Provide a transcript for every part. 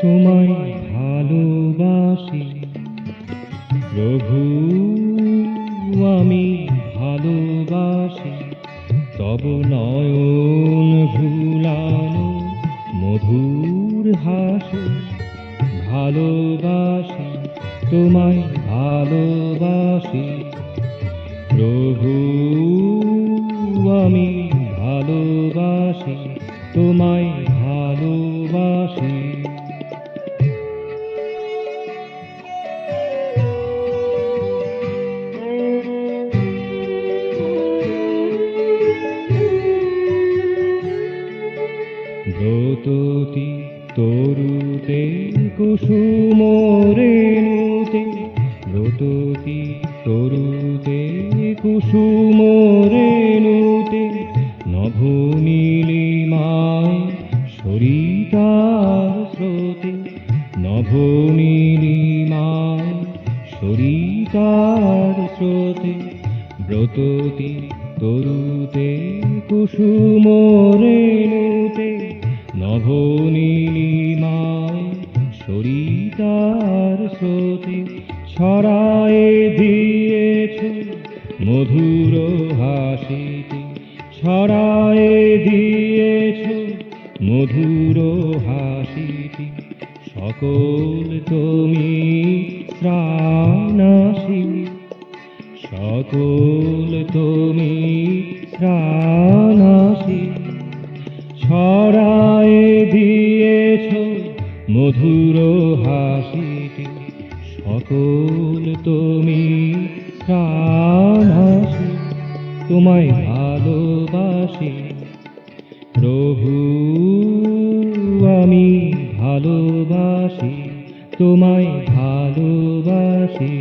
তোমায় ভালোবাসি প্রভু, আমি ভালোবাসি তব নয়ন ভুলানো মধুর হাসি। ভালোবাসি তোমায় ভালোবাসি প্রভু, আমি ভালোবাসি তোমায় ভালোবাসি। ব্রততী তরুতে কুসুম রেণুতে, ব্রততী তরুতে কুসুম রেণুতে, নভনীলিমায় সরিতার স্রোতে, নভনীলিমায় সরিতার স্রোতে। ব্রততী তরুতে কুসুম রেণুতে, নভনীলিমায় সরিতার স্রোতে। ছড়ায়ে দিয়েছ মধুর হাসিতে, ছড়ায়ে দিয়েছ মধুর হাসিতে। সকল তুমি প্রাণাসি, সকল তুমি প্রাণাসি। ছড়ায়ে দিয়েছ মধুর হাসিতে, সকল তুমি প্রাণাসি। তোমায় ভালোবাসি প্রভু, আমি ভালোবাসি তোমায় ভালোবাসি।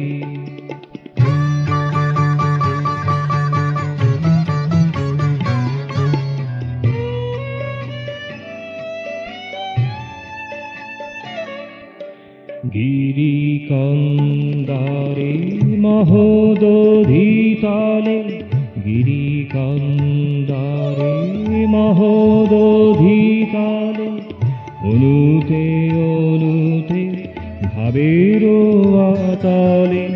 গিরিকন্দারে মহোদধিতলে, গিরিকন্দারে মহোদধিতলে, অনুতে অনুতে ভাবের আতলে,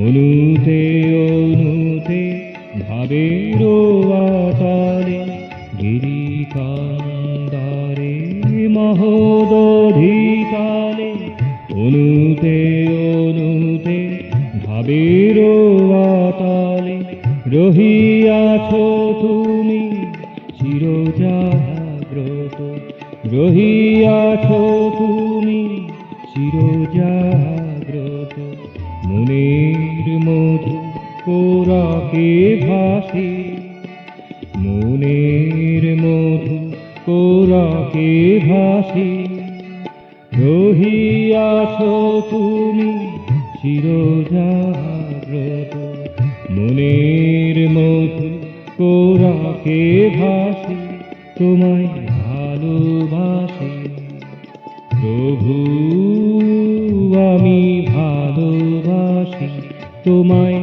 অনুতে অনুতে ভাবের আতলে। গিরিকন্দারে মহোদধিতলে, অনুতে অনুতে ভাবের আতলে। রহিয়াছ তুমি চিরজাগ্রত, রহিয়াছ তুমি চিরজাগ্রত। মনের মধু কোরাকে ভাসি, মনের মধু কোরাকে ভাসি। রহিয়াছ তুমি চিরজাগ্রত, মনের মধু কোরাকে ভাসি। তোমায় ভালোবাসি প্রভু, আমি ভালোবাসি তোমায়